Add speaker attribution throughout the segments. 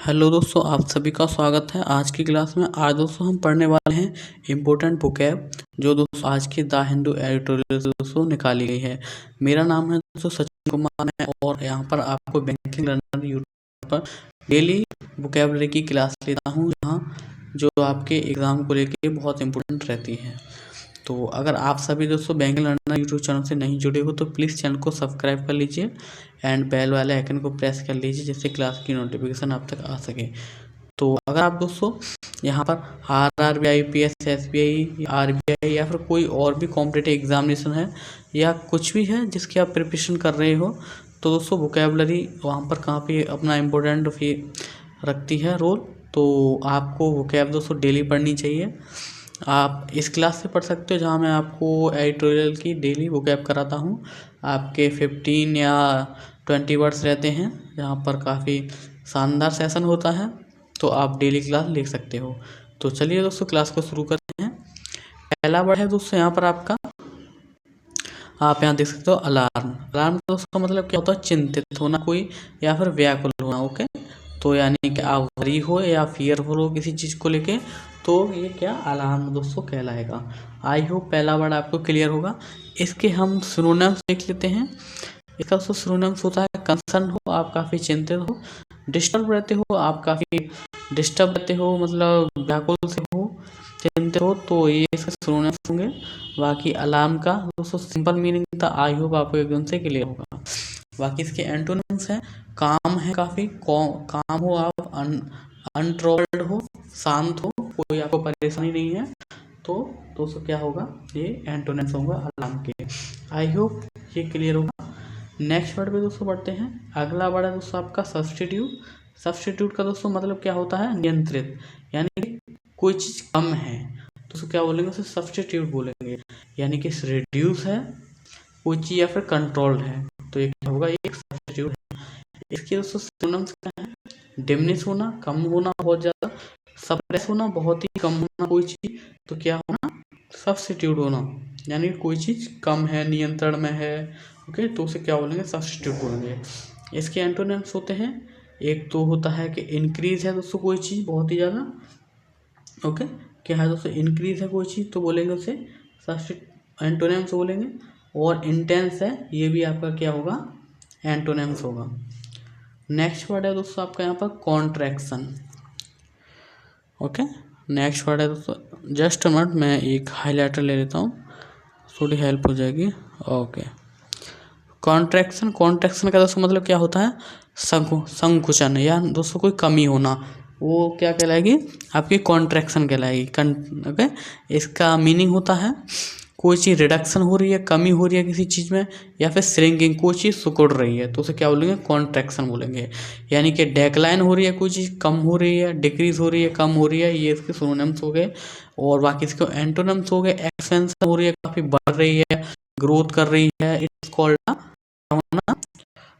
Speaker 1: Hello दोस्तों, आप सभी का स्वागत है आज की क्लास में। आज दोस्तों हम पढ़ने वाले हैं इम्पोर्टेंट वोकैब, जो दोस्तों आज के द हिंदू एडिटोरियल से दोस्तों निकाली गई है। मेरा नाम है दोस्तों सचिन कुमार है और यहाँ पर आपको बैंकिंग लर्नर यूट्यूब पर डेली वोकैबलरी की क्लास लेता हूँ, जहाँ जो आपके एग्ज़ाम को लेके बहुत इंपॉर्टेंट रहती है। तो अगर आप सभी दोस्तों बैंकिंग लर्नर यूट्यूब चैनल से नहीं जुड़े हो तो प्लीज़ चैनल को सब्सक्राइब कर लीजिए एंड बेल वाले आइकन को प्रेस कर लीजिए, जिससे क्लास की नोटिफिकेशन आप तक आ सके। तो अगर आप दोस्तों यहाँ पर RRBI, IPS, SBI, RBI या फिर कोई और भी कॉम्पिटिटिव एग्जामिनेशन है या कुछ भी है जिसकी आप प्रिपरेशन कर रहे हो, तो दोस्तों वोकैबलरी वहाँ पर काफ़ी अपना इम्पोर्टेंट रखती है रोल। तो आपको वोकैब दोस्तों डेली पढ़नी चाहिए। आप इस क्लास से पढ़ सकते हो, जहाँ मैं आपको एडिटोरियल की डेली वोकैब कराता हूँ। आपके 15 या 20 वर्ड्स रहते हैं, जहाँ पर काफ़ी शानदार सेशन होता है, तो आप डेली क्लास ले सकते हो। तो चलिए दोस्तों क्लास को शुरू करते हैं। पहला वर्ड है दोस्तों यहाँ पर आपका, आप यहाँ देख सकते हो अलार्म। अलार्म का दोस्तों मतलब क्या होता है? चिंतित होना कोई या फिर व्याकुल होना। ओके, तो यानी कि आप वरी हो या फियरफुल हो किसी चीज़ को लेके, तो ये क्या अलार्म दोस्तों कहलाएगा। आई होप पहला वर्ड आपको क्लियर होगा। इसके हम सिनोनिम्स देख लेते हैं। इसका दोस्तों सिनोनिम्स होता है कंसर्न हो, आप काफ़ी चिंतित हो। डिस्टर्ब रहते हो, आप काफ़ी डिस्टर्ब रहते हो, मतलब व्याकुल से हो, चिंतित हो, तो ये इसके सिनोनिम्स होंगे। बाकी अलार्म का दोस्तों सिंपल मीनिंग था, आई होप आपको एकदम से क्लियर होगा। बाकी इसके एंटोनिम्स हैं, काम है काफ़ी, काम हो आप, अनट्रबल्ड हो, शांत हो, कोई आपको परेशानी नहीं है, तो दोस्तों क्या होगा, ये एंटोनिम्स होगा अलार्म के। आई होप ये क्लियर होगा। नेक्स्ट वर्ड पे दोस्तों बढ़ते हैं। अगला वर्ड है दोस्तों आपका सब्स्टिट्यूट। सब्स्टिट्यूट का दोस्तों मतलब क्या होता है? नियंत्रित, यानी कोई चीज़ कम है तो क्या बोलेंगे? उसे सब्स्टिट्यूट बोलेंगे। यानी कि रिड्यूस है कोई चीज़ या फिर कंट्रोल्ड है, तो ये क्या होगा? एक सब्स्टिट्यूट है। इसके दोस्तों सिनोनिम्स क्या है? डिमिनिश होना, कम होना बहुत ज़्यादा, सप्रेस होना, बहुत ही कम होना कोई चीज़, तो क्या होना? सब्स्टिट्यूट होना, यानी कोई चीज़ कम है, नियंत्रण में है। ओके, तो उसे क्या बोलेंगे? सब्स्टिट्यूट बोलेंगे। इसके एंटोनिम्स होते हैं, एक तो होता है कि इंक्रीज है दोस्तों कोई चीज़ बहुत ही ज़्यादा। ओके, क्या है दोस्तों? इंक्रीज है कोई चीज़, तो बोलेंगे उसे एंटोनिम्स बोलेंगे। और इंटेंस है, ये भी आपका क्या होगा? एंटोनिम्स होगा। नेक्स्ट वर्ड है दोस्तों आपका यहाँ पर कॉन्ट्रैक्शन। ओके, नेक्स्ट वर्ड है दोस्तों, जस्ट अ मिनट मैं एक हाईलाइटर ले लेता हूँ, थोड़ी हेल्प हो जाएगी। Okay, contraction. कॉन्ट्रैक्शन का दोस्तों मतलब क्या होता है? संकुचन या दोस्तों कोई कमी होना, वो क्या कहलाएगी? आपकी कॉन्ट्रैक्शन कहलाएगी। ओके, इसका मीनिंग होता है कोई चीज़ रिडक्शन हो रही है, कमी हो रही है किसी चीज़ में, या फिर श्रिंकिंग, कोई चीज़ सिकुड़ रही है, तो उसे क्या बोलेंगे? कॉन्ट्रैक्शन बोलेंगे। यानी कि डेक्लाइन हो रही है, कोई चीज़ कम हो रही है, डिक्रीज हो रही है, कम हो रही है, ये इसके सिनोनिम्स हो गए। और बाकी इसके एंटोनिम्स हो गए, एक्सपेंशन हो रही है, काफ़ी बढ़ रही है, ग्रोथ कर रही है, इट्स कॉल्ड होना,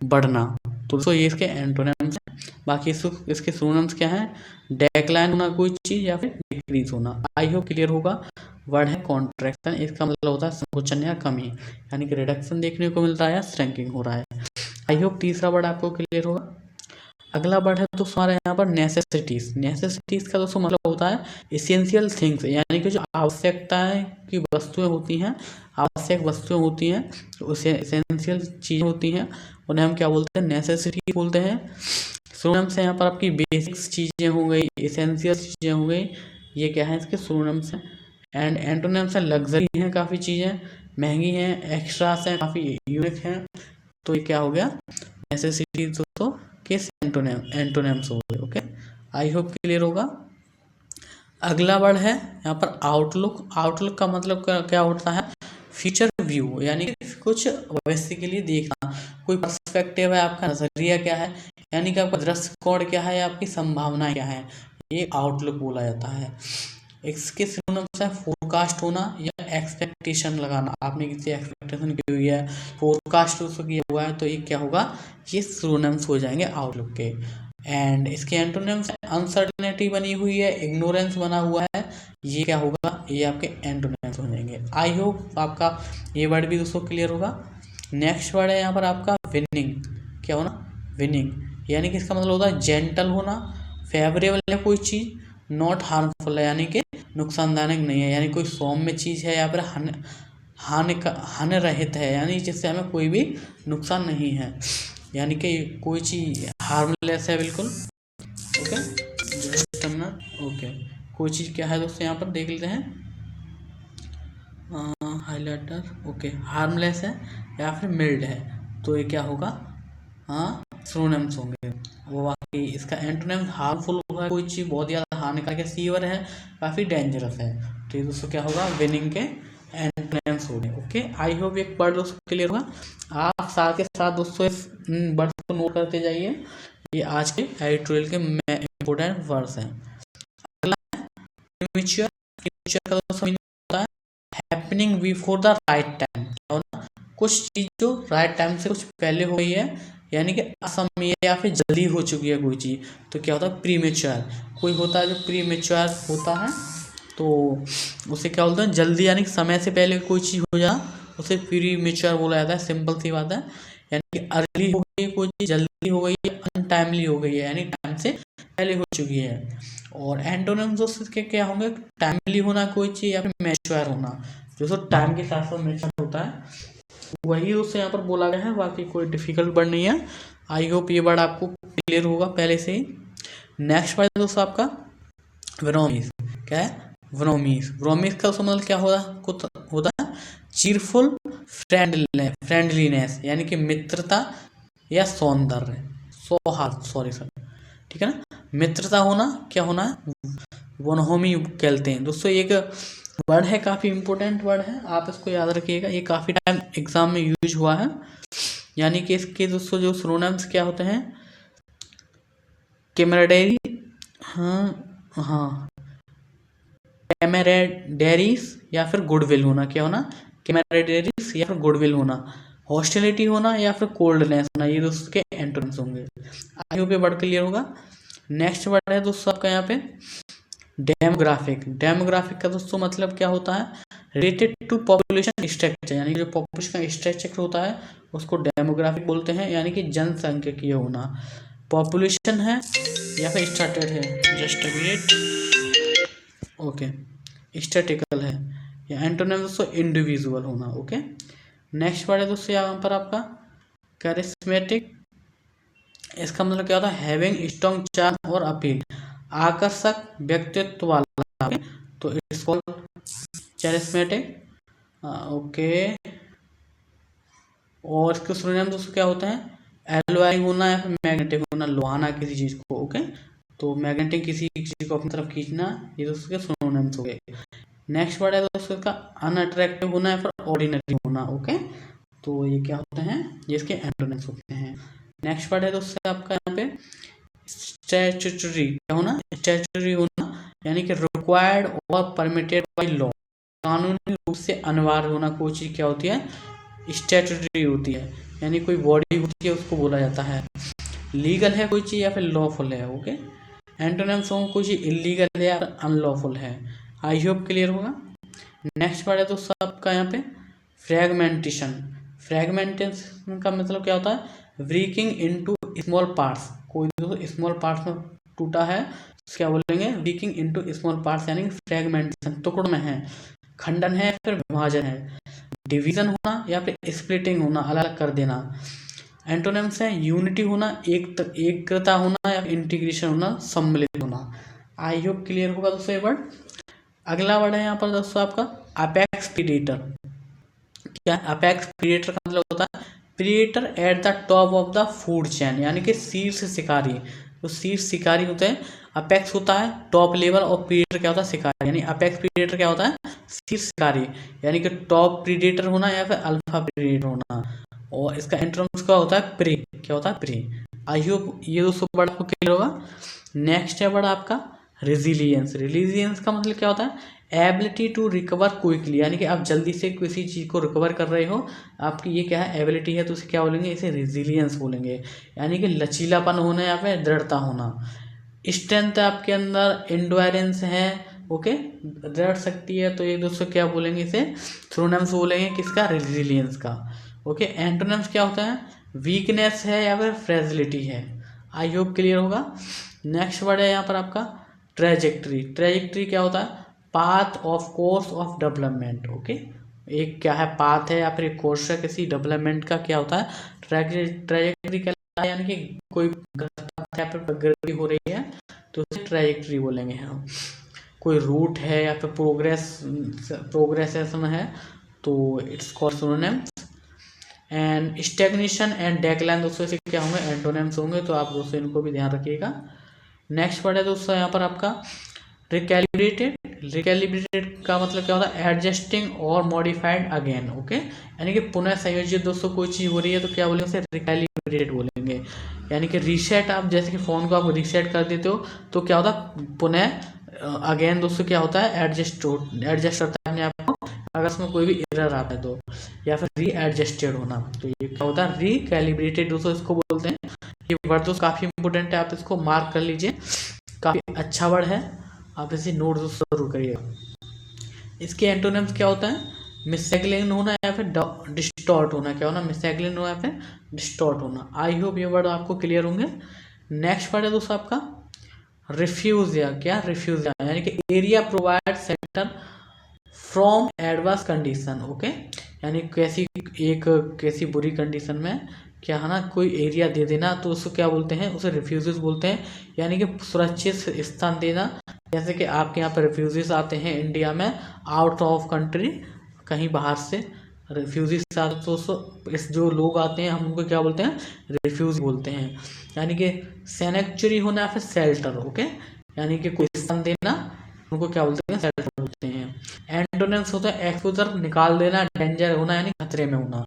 Speaker 1: बढ़ना, तो दोस्तों ये इसके एंटोनिम्स हैं। बाकी इसके सिनोनिम्स क्या है? डेक्लाइन होना कोई चीज़ या फिर डिक्रीज होना। आई होप क्लियर होगा। वर्ड है कॉन्ट्रैक्शन, इसका मतलब होता है संकुचन या कमी, यानी कि रिडक्शन देखने को मिल रहा है या श्रिंकिंग हो रहा है। आई होप तीसरा वर्ड आपको क्लियर होगा। अगला वर्ड है दोस्तों हमारे यहाँ पर नेसेसिटीज। नेसेसिटीज का दोस्तों मतलब होता है इसेंशियल थिंग्स, यानी कि जो आवश्यकताएं की वस्तुएं होती हैं, आवश्यक वस्तुएं होती हैं, उसे इसेंशियल चीज़ें होती हैं, उन्हें हम क्या बोलते हैं? नेसेसिटी बोलते हैं। सिनोनिम्स से यहाँ पर आपकी बेसिक्स चीज़ें हो गई, इसेंशियल चीज़ें हो गई, ये क्या है? इसके सिनोनिम्स हैं। एंड एंटोनिम्स है लग्जरी हैं, काफ़ी चीज़ें महंगी हैं, एक्स्ट्रास हैं, काफ़ी यूनिक हैं, तो ये क्या हो गया? नेसेसिटीज दोस्तों किस एंटोनिम्स हो गए। ओके, आई होप क्लियर होगा। अगला वर्ड है यहाँ पर आउटलुक। आउटलुक का मतलब क्या होता है? फ्यूचर व्यू, यानी कि कुछ भविष्य के लिए देखना, कोई पर्सपेक्टिव है, आपका नजरिया क्या है, यानी कि आपका दृष्टिकोण क्या है, आपकी संभावनाएं क्या है, ये आउटलुक बोला जाता है। इसके सिनोनिम्स है फोरकास्ट होना या एक्सपेक्टेशन लगाना, आपने किसी एक्सपेक्टेशन की हुई है, फोरकास्ट उसको किया हुआ है, तो ये क्या होगा? ये सिनोनिम्स हो जाएंगे आउटलुक के। एंड इसके एंटोनिम्स अनसर्टेनिटी बनी हुई है, इग्नोरेंस बना हुआ है, ये क्या होगा? ये आपके एंटोनिम्स हो जाएंगे। आई होप आपका ये वर्ड भी दोस्तों क्लियर होगा। नेक्स्ट वर्ड है यहाँ पर आपका विनिंग। क्या होना? विनिंग, यानी कि इसका मतलब होता है जेंटल होना, फेवरेबल है कोई चीज़, नॉट हार्मफुल है यानी कि नुकसानदायक नहीं है, यानी कोई सौम्य चीज़ है, या फिर हानि रहित है, यानी जिससे हमें कोई भी नुकसान नहीं है, यानी कि कोई चीज़ हार्मलेस है बिल्कुल। ओके, ओके, कोई चीज़ क्या है दोस्तों, यहाँ पर देख लेते हैं, हाइलाइटर, ओके, हार्मलेस है या फिर मिल्ड है, तो ये क्या होगा, हाँ, सिनोनिम्स होंगे वो। बाकी इसका एंटोनिम्स हार्मफुल होगा, कोई चीज़ बहुत ज़्यादा हानिकारक है, सीवर है, काफ़ी डेंजरस है, तो ये दोस्तों क्या होगा, विनिंग के एंटोनिम्स हो गए। ओके, आई होप एक वर्ड दोस्तों क्लियर होगा। आप साथ के साथ दोस्तों इस वर्ड को नोट करते जाइए, ये आज के एडिटोरियल के इम्पोर्टेंट वर्ड्स हैं। अगला है प्रीमेच्योर। प्रीमेच्योर का दोस्तों मीनिंग होता है happening before the right time, कुछ चीज़ जो राइट टाइम से कुछ पहले हो गई है, यानी कि असमय या फिर जल्दी हो चुकी है कोई चीज़, तो क्या होता है, प्रीमेच्योर। कोई होता है जो प्रीमेच्योर होता है, तो उसे क्या बोलते हैं, जल्दी, यानी कि समय से पहले कोई चीज़ हो जा, उसे प्रीमेच्योर बोला जाता है। सिंपल सी बात है, यानी कि अर्ली हो गई कोई चीज़, जल्दी हो गई है, अनटाइमली हो गई है, यानी टाइम से पहले हो चुकी है। और एंटोनिम्स उसके क्या होंगे, टाइमली होना कोई चीज़, या फिर मैच्योर होना, जो टाइम के साथ साथ मैच्योर होता है, वही उससे यहाँ पर बोला गया है। बाकी कोई डिफिकल्ट वर्ड नहीं है। आई होप ये वर्ड आपको क्लियर होगा पहले से ही। नेक्स्ट वर्ड दोस्तों आपका व्रोमीज। क्या है, व्रोमीज। व्रोमीज का मतलब क्या होता है, चीरफुल फ्रेंडलीनेस, यानी कि मित्रता या सौंदर्य, सौहार्द, सॉरी सर, ठीक है ना, मित्रता होना, क्या होना है, वनहोमी कहते हैं दोस्तों। एक वर्ड है, काफ़ी इंपॉर्टेंट वर्ड है, आप इसको याद रखिएगा, ये काफ़ी टाइम एग्जाम में यूज हुआ है। यानी कि इसके दोस्तों जो सिनोनिम्स क्या होते हैं, कैमरेडरी, हाँ, कैमरेडरीज या फिर गुडविल होना, क्या होना, कैमरेडरीज या फिर गुडविल होना, हॉस्टिलिटी होना या फिर कोल्डनेस होना, ये दोस्तों के एंटोनिम्स होंगे। आई होप ये वर्ड क्लियर होगा। नेक्स्ट वर्ड है दोस्तों आपका यहाँ पे डेमोग्राफिक। डेमोग्राफिक का दोस्तों मतलब क्या होता है, रिलेटेड टू पॉपुलेशन स्ट्रक्चर, यानी कि जो पॉपुलेशन का स्ट्रक्चर होता है उसको डेमोग्राफिक बोलते हैं, यानी कि जनसांख्यिकीय होना। पॉपुलेशन है या फिर स्टार्टेड है, just a minute, okay, statistical है, या एंटोनिम दोस्तों इंडिविजुअल होना। ओके, नेक्स्ट वर्ड है दोस्तों यहाँ पर आपका करिस्मेटिक। इसका मतलब क्या होता है, हैविंग स्ट्रॉन्ग चार्म और अपील, आकर्षक व्यक्तित्व वाला, तो इट्स कॉल्ड कैरिस्मेटिक। ओके, और इसके सिनोनिम दोस्तों क्या होता है, एलवाइंग होना या फिर मैग्नेटिक होना, लुभाना किसी चीज को। ओके, तो मैग्नेटिक किसी चीज को अपनी तरफ खींचना, ये दोस्तों के सिनोनिम्स हो गए। नेक्स्ट वर्ड है दोस्तों का अनअट्रैक्टिव होना या फिर ऑर्डिनरी होना। ओके, तो ये क्या होते हैं, ये इसके एंटोनिम्स होते हैं। नेक्स्ट वर्ड है दोस्तों आपका यहाँ पे स्टैट्यूटरी, क्या होना, स्टैट्यूटरी होना, यानी कि रिक्वायर्ड और परमिटेड बाय लॉ, कानूनी रूप से अनिवार्य होना कोई चीज क्या होती है, स्टैट्यूटरी होती है, यानी कोई बॉडी होती है उसको बोला जाता है। लीगल है कोई चीज या फिर लॉफुल है। ओके, एंटोनिम्स होंगे कोई चीज इलीगल है या अनलॉफुल है। आई होप क्लियर होगा। नेक्स्ट वर्ड है दोस्तों आपका यहाँ पे फ्रैगमेंटेशन। फ्रैगमेंटेशन का मतलब क्या होता है, ब्रेकिंग इनटू स्मॉल पार्ट्स, कोई दोस्तों स्मॉल पार्ट्स में टूटा है, क्या बोलेंगे, ब्रेकिंग इनटू स्मॉल पार्ट्स, यानी फ्रैगमेंटेशन, टुकड़ों में है, खंडन है फिर विभाजन है, डिवीजन होना या फिर स्प्लिटिंग होना, अलग अलग कर देना। एंटोनिम्स है यूनिटी होना, एकता होना या इंटीग्रेशन होना, सम्मिलित होना। आई होप क्लियर होगा दोस्तों ये वर्ड। अगला वर्ड है यहाँ पर दोस्तों आपका अपेक्स प्रीडेटर। क्या अपेक्स प्रीडेटर का मतलब होता है predator at the top of the food chain, यानी कि शीर्ष शिकारी, तो शीर्ष शिकारी होते हैं, अपेक्स होता है टॉप लेवल, और प्रीडेटर क्या होता है, शिकारी, यानी अपेक्स प्रीडेटर क्या होता है, शीर्ष शिकारी, यानी कि टॉप प्रीडेटर होना या फिर अल्फा प्रीडेटर होना। और इसका एंटोनिम्स क्या होता है, प्रे, क्या होता है, प्रे। आई होप ये दोस्तों वर्ड आपको क्लियर होगा। नेक्स्ट है वर्ड आपका रेजिलियंस। रेजिलियंस का मतलब क्या होता है, एबिलिटी टू रिकवर क्विकली, यानी कि आप जल्दी से किसी चीज़ को रिकवर कर रहे हो, आपकी ये क्या है, एबिलिटी है, तो इसे क्या बोलेंगे, इसे रेजिलियंस बोलेंगे, यानी कि लचीलापन होना या फिर दृढ़ता होना। स्ट्रेंथ आपके अंदर, एंडोरेंस है, ओके, दृढ़ शक्ति है, तो ये दोस्तों क्या बोलेंगे, इसे सिनोनिम्स बोलेंगे किसका, रेजिलियंस का। ओके, एंटोनिम्स क्या होता है, वीकनेस है या फिर फ्रेजिलिटी है। आई होप क्लियर होगा। नेक्स्ट वर्ड है यहाँ पर आपका ट्रेजेक्ट्री। ट्रेजेक्ट्री क्या होता है? Path of course of development. Okay, एक क्या है? पाथ है या फिर एक कोर्स है किसी डेवलपमेंट का, क्या होता है? ट्रेजेक्ट्री कहलाता है, यानी कि कोई पाथ या फिर प्रगति हो रही है तो उसे ट्रेजेक्ट्री बोलेंगे हम। कोई रूट है या फिर प्रोग्रेसेशन है तो it's called synonyms. And stagnation and decline दोस्तों से क्या होंगे? एंटोनिम्स होंगे, तो आप दोस्तों इनको भी ध्यान रखिएगा। नेक्स्ट वर्ड है दोस्तों यहाँ पर आपका रिकैलिब्रेटेड। रिकैलिब्रेटेड का मतलब क्या होता है? एडजस्टिंग और मॉडिफाइड अगेन। ओके, यानी कि पुनः संयोजित दोस्तों कोई चीज़ हो रही है तो क्या बोलेंगे? उसे रिकैलिब्रेटेड बोलेंगे। यानी कि रीसेट, आप जैसे कि फ़ोन को आप रीसेट कर देते हो तो क्या होता है? पुनः अगेन दोस्तों क्या होता है? एडजस्ट करता है अपने आप को, अगर उसमें कोई भी एरर आता है तो, या फिर री एडजस्टेड होना, तो ये क्या होता है? रिकैलिब्रेटेड दोस्तों इसको बोलते हैं। ये वर्ड दोस्तों काफ़ी इंपॉर्टेंट है, आप इसको मार्क कर लीजिए, काफ़ी अच्छा वर्ड है, आप इसे नोट जरूर करिएगा। इसके एंटोनिम्स क्या होता है? मिसएग्लिन होना या फिर डिस्टॉर्ट होना। क्या होना? मिसएग्लिन होना या फिर डिस्टॉर्ट होना। आई होप ये वर्ड आपको क्लियर होंगे। नेक्स्ट वर्ड है दोस्तों आपका रिफ्यूजिया। क्या? रिफ्यूजिया यानी कि area provide centre from adverse condition. Okay, यानी कैसी बुरी कंडीशन में क्या है ना, कोई एरिया दे देना तो उसको क्या बोलते हैं? उसे रिफ्यूजीज बोलते हैं, यानी कि सुरक्षित स्थान देना। जैसे कि आपके यहाँ पर रिफ्यूजीज आते हैं इंडिया में आउट ऑफ कंट्री, कहीं बाहर से रिफ्यूजीज आते तो इस जो लोग आते हैं हम उनको क्या बोलते हैं? रिफ्यूजी बोलते हैं। यानी कि सैनिटरी होना या फिर शेल्टर। ओके, यानी कि कोई स्थान देना, उनको क्या बोलते हैं? शेल्टर बोलते हैं। एंटोनिम्स होता है एक्सपोजर, निकाल देना, डेंजर होना यानी खतरे में होना।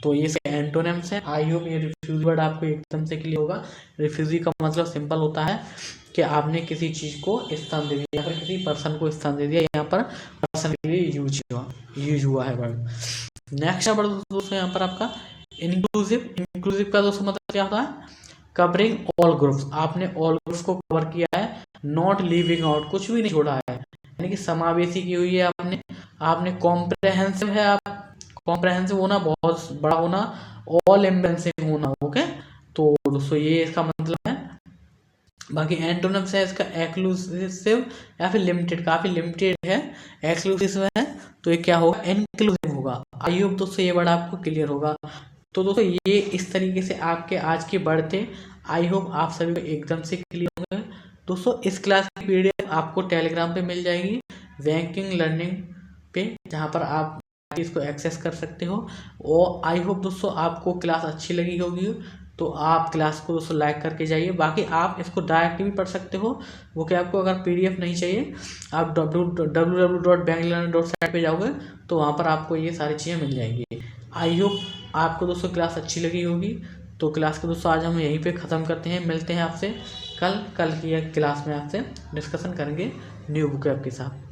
Speaker 1: तो ये एंटोनिम्स है। आई होप ये रिफ्यूजी वर्ड आपको एकदम से क्लियर होगा। रिफ्यूजी का मतलब सिंपल होता है कि आपने किसी चीज़ को स्थान दे दिया या फिर किसी पर्सन को स्थान दे दिया, यहाँ पर पर्सन के लिए यूज हुआ है वर्ड। नेक्स्ट वर्ड दोस्तों यहाँ पर आपका इंक्लूसिव। इंक्लूसिव का दोस्तों मतलब क्या होता है? Covering all groups. आपने ऑल ग्रुप्स को कवर किया है, नॉट लीविंग आउट, कुछ भी नहीं छोड़ा है, यानी कि समावेशी की हुई है आपने कॉम्प्रहेंसिव है, आप कॉम्प्रहेंसिव होना, बहुत बड़ा होना, ऑल एम्ब्रेसिंग होना। ओके, तो दोस्तों ये इसका मतलब है। बाकी एंटोनिम्स है इसका एक्सक्लूसिव या फिर लिमिटेड, काफी लिमिटेड है, एक्सक्लूसिव है तो ये क्या होगा? इंक्लूसिव होगा। आई होप दोस्तों ये वर्ड आपको क्लियर होगा। तो दोस्तों ये इस तरीके से आपके आज के वर्ड थे। आई होप आप सभी को एकदम से क्लियर होंगे। दोस्तों इस क्लास की पीडीएफ आपको टेलीग्राम पे मिल जाएगी, बैंकिंग लर्निंग पे, जहाँ पर आप इसको एक्सेस कर सकते हो। और आई होप दोस्तों आपको क्लास अच्छी लगी होगी, तो आप क्लास को दोस्तों लाइक करके जाइए। बाकी आप इसको डायरेक्ट भी पढ़ सकते हो, वो कि आपको अगर पीडीएफ नहीं चाहिए आप www.banklearner.site पे जाओगे तो वहाँ पर आपको ये सारी चीज़ें मिल जाएंगी। आई होप आपको दोस्तों क्लास अच्छी लगी होगी। तो क्लास को दोस्तों आज हम यहीं पे ख़त्म करते हैं, मिलते हैं आपसे कल की क्लास में आपसे डिस्कशन करेंगे न्यू बुक ऐप के साथ।